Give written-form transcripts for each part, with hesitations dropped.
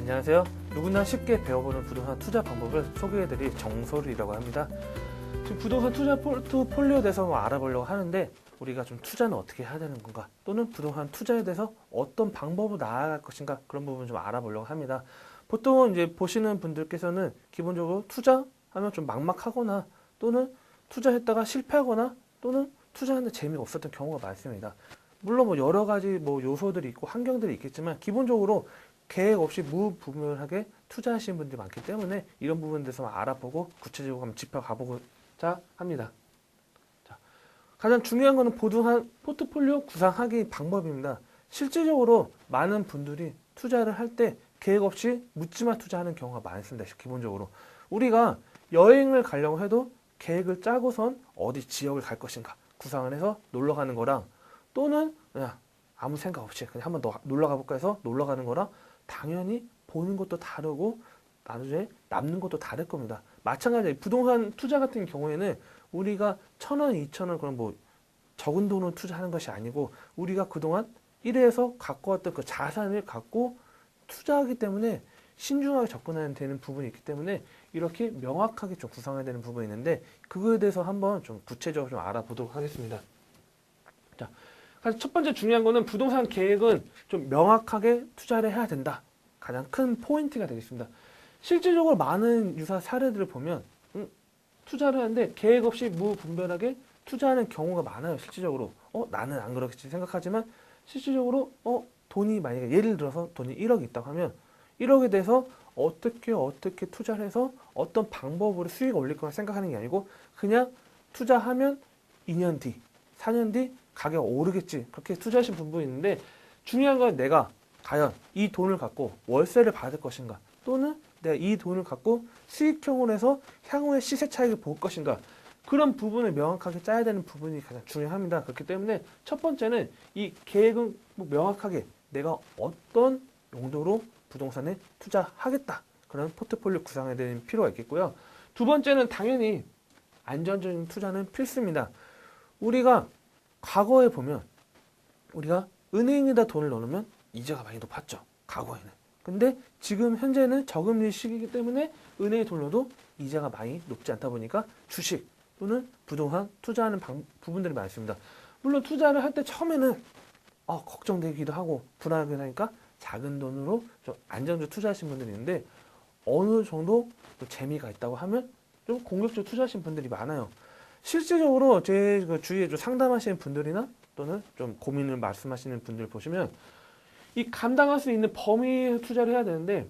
안녕하세요. 누구나 쉽게 배워보는 부동산 투자 방법을 소개해드릴 정소리라고 합니다. 지금 부동산 투자 포트폴리오에 대해서 알아보려고 하는데 우리가 좀 투자는 어떻게 해야 되는 건가, 또는 부동산 투자에 대해서 어떤 방법으로 나아갈 것인가, 그런 부분 좀 알아보려고 합니다. 보통 이제 보시는 분들께서는 기본적으로 투자하면 좀 막막하거나, 또는 투자했다가 실패하거나, 또는 투자하는데 재미가 없었던 경우가 많습니다. 물론 뭐 여러 가지 뭐 요소들이 있고 환경들이 있겠지만, 기본적으로 계획 없이 무분별하게 투자하시는 분들이 많기 때문에 이런 부분에 대해서 알아보고 구체적으로 한번 짚어가보고자 합니다. 자, 가장 중요한 것은 부동산 포트폴리오 구상하기 방법입니다. 실질적으로 많은 분들이 투자를 할 때 계획 없이 묻지마 투자하는 경우가 많습니다. 기본적으로 우리가 여행을 가려고 해도 계획을 짜고선 어디 지역을 갈 것인가 구상을 해서 놀러 가는 거랑, 또는 그냥 아무 생각 없이 그냥 한번 더 놀러 가볼까 해서 놀러 가는 거랑 당연히 보는 것도 다르고 나중에 남는 것도 다를 겁니다. 마찬가지로 부동산 투자 같은 경우에는 우리가 1,000원, 2,000원 그런 뭐 적은 돈으로 투자하는 것이 아니고, 우리가 그동안 일해서 갖고 왔던 그 자산을 갖고 투자하기 때문에 신중하게 접근해야 되는 부분이 있기 때문에 이렇게 명확하게 좀 구상해야 되는 부분이 있는데, 그거에 대해서 한번 좀 구체적으로 좀 알아보도록 하겠습니다. 자, 첫 번째 중요한 거는 부동산 계획은 좀 명확하게 투자를 해야 된다. 가장 큰 포인트가 되겠습니다. 실질적으로 많은 유사 사례들을 보면 투자를 하는데 계획 없이 무분별하게 투자하는 경우가 많아요. 실질적으로 나는 안 그렇겠지 생각하지만, 실질적으로 돈이 만약에 예를 들어서 돈이 1억이 있다고 하면 1억에 대해서 어떻게 투자를 해서 어떤 방법으로 수익을 올릴 거라 생각하는 게 아니고, 그냥 투자하면 2년 뒤, 4년 뒤 가격 오르겠지, 그렇게 투자하신 부분이 있는데, 중요한 건 내가 과연 이 돈을 갖고 월세를 받을 것인가, 또는 내가 이 돈을 갖고 수익형으로 해서 향후의 시세 차익을 볼 것인가, 그런 부분을 명확하게 짜야 되는 부분이 가장 중요합니다. 그렇기 때문에 첫 번째는 이 계획은 명확하게 내가 어떤 용도로 부동산에 투자하겠다, 그런 포트폴리오 구상에 대한 필요가 있겠고요. 두 번째는 당연히 안전적인 투자는 필수입니다. 우리가 과거에 보면 우리가 은행에다 돈을 넣으면 이자가 많이 높았죠, 과거에는. 근데 지금 현재는 저금리 시기이기 때문에 은행에 돈을 넣어도 이자가 많이 높지 않다 보니까 주식 또는 부동산 투자하는 부분들이 많습니다. 물론 투자를 할 때 처음에는 걱정되기도 하고 불안하기도 하니까 작은 돈으로 좀 안정적으로 투자하시는 분들이 있는데, 어느 정도 재미가 있다고 하면 좀 공격적으로 투자하시는 분들이 많아요. 실질적으로 제 주위에 좀 상담하시는 분들이나 또는 좀 고민을 말씀하시는 분들 보시면, 이 감당할 수 있는 범위에 투자를 해야 되는데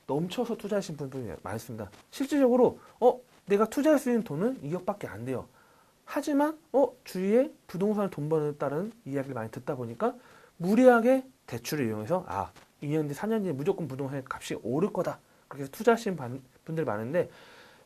넘쳐서 투자하시는 분들이 많습니다. 실질적으로 내가 투자할 수 있는 돈은 2억밖에 안 돼요. 하지만 주위에 부동산을 돈 버는 다른 이야기를 많이 듣다 보니까 무리하게 대출을 이용해서 2년 뒤, 4년 뒤에 무조건 부동산 값이 오를 거다, 그렇게 해서 투자하시는 분들이 많은데,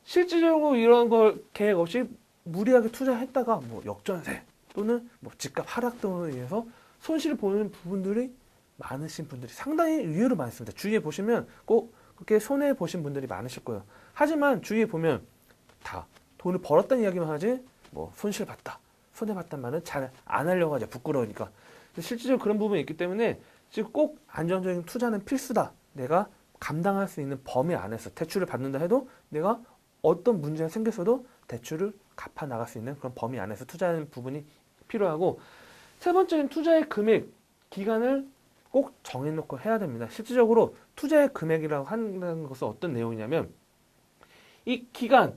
실질적으로 이런 걸 계획 없이 무리하게 투자했다가 뭐 역전세 또는 뭐 집값 하락 등으로 인해서 손실을 보는 부분들이 많으신 분들이 상당히 의외로 많습니다. 주위에 보시면 꼭 그렇게 손해 보신 분들이 많으실 거예요. 하지만 주위에 보면 다 돈을 벌었다는 이야기만 하지 뭐 손실 봤다, 손해 봤다는 말은 잘 안 하려고 하죠, 부끄러우니까. 실질적으로 그런 부분이 있기 때문에 지금 꼭 안정적인 투자는 필수다. 내가 감당할 수 있는 범위 안에서 대출을 받는다 해도 내가 어떤 문제가 생겼어도 대출을 갚아 나갈 수 있는 그런 범위 안에서 투자하는 부분이 필요하고, 세 번째는 투자의 금액, 기간을 꼭 정해놓고 해야 됩니다. 실질적으로 투자의 금액이라고 하는 것은 어떤 내용이냐면, 이 기간,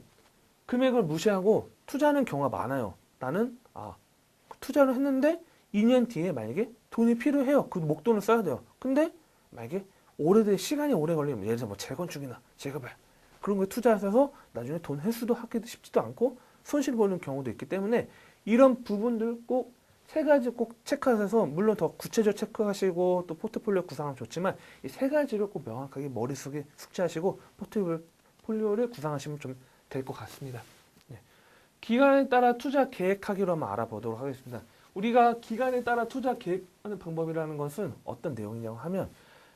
금액을 무시하고 투자하는 경우가 많아요. 나는 투자를 했는데 2년 뒤에 만약에 돈이 필요해요. 그 목돈을 써야 돼요. 근데 만약에 시간이 오래 걸리면, 예를 들어서 뭐 재건축이나 재개발 그런 거에 투자하셔서 나중에 돈 회수도 하기도 쉽지도 않고 손실 보는 경우도 있기 때문에, 이런 부분들 꼭 세 가지 꼭 체크하셔서, 물론 더 구체적으로 체크하시고 또 포트폴리오 구상하면 좋지만 이 세 가지를 꼭 명확하게 머릿속에 숙지하시고 포트폴리오를 구상하시면 좀 될 것 같습니다. 네. 기간에 따라 투자 계획하기로 한번 알아보도록 하겠습니다. 우리가 기간에 따라 투자 계획하는 방법이라는 것은 어떤 내용이냐고 하면,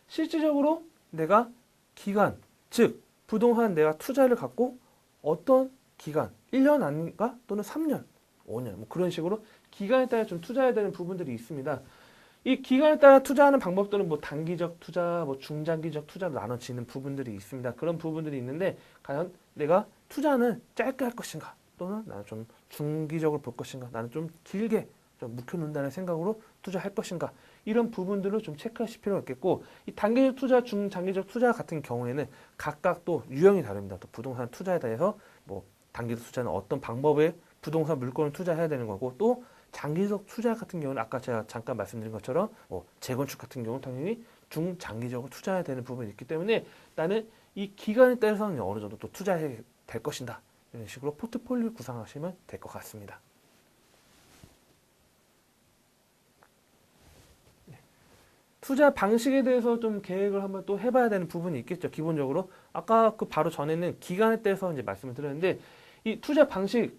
실질적으로 내가 기간, 즉 부동산 내가 투자를 갖고 어떤 기간, 1년 아닌가 또는 3년, 5년 뭐 그런 식으로 기간에 따라 좀 투자해야 되는 부분들이 있습니다. 이 기간에 따라 투자하는 방법들은 뭐 단기적 투자, 뭐 중장기적 투자로 나눠지는 부분들이 있습니다. 그런 부분들이 있는데 과연 내가 투자는 짧게 할 것인가 또는 나는 좀 중기적으로 볼 것인가 나는 좀 길게 좀 묵혀놓는다는 생각으로 투자할 것인가 이런 부분들을 좀 체크하실 필요가 있겠고 이 단기적 투자, 중장기적 투자 같은 경우에는 각각 또 유형이 다릅니다. 또 부동산 투자에 대해서 뭐 단기적 투자는 어떤 방법의 부동산 물건을 투자해야 되는 거고 또 장기적 투자 같은 경우는 아까 제가 잠깐 말씀드린 것처럼 뭐 재건축 같은 경우는 당연히 중장기적으로 투자해야 되는 부분이 있기 때문에 나는 이 기간에 따라서는 어느 정도 또 투자해야 될 것인가 이런 식으로 포트폴리오 구상하시면 될 것 같습니다. 투자 방식에 대해서 좀 계획을 한번 또 해봐야 되는 부분이 있겠죠. 기본적으로 아까 그 바로 전에는 기간에 대해서 이제 말씀을 드렸는데 이 투자 방식,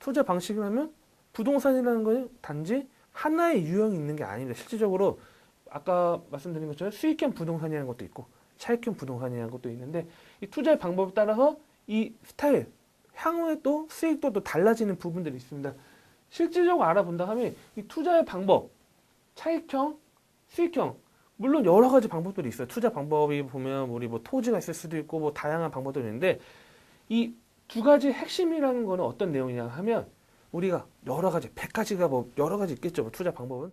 투자 방식이라면 부동산이라는 건 단지 하나의 유형이 있는 게 아닙니다. 실질적으로 아까 말씀드린 것처럼 수익형 부동산이라는 것도 있고 차익형 부동산이라는 것도 있는데 이 투자의 방법에 따라서 이 스타일, 향후에 또 수익도 또 달라지는 부분들이 있습니다. 실질적으로 알아본다 하면 이 투자의 방법, 차익형, 수익형 물론 여러 가지 방법들이 있어요. 투자 방법이 보면 우리 뭐 토지가 있을 수도 있고 뭐 다양한 방법들이 있는데 이 두 가지 핵심이라는 거는 어떤 내용이냐 하면 우리가 여러 가지 100가지가 뭐 여러 가지 있겠죠. 뭐 투자 방법은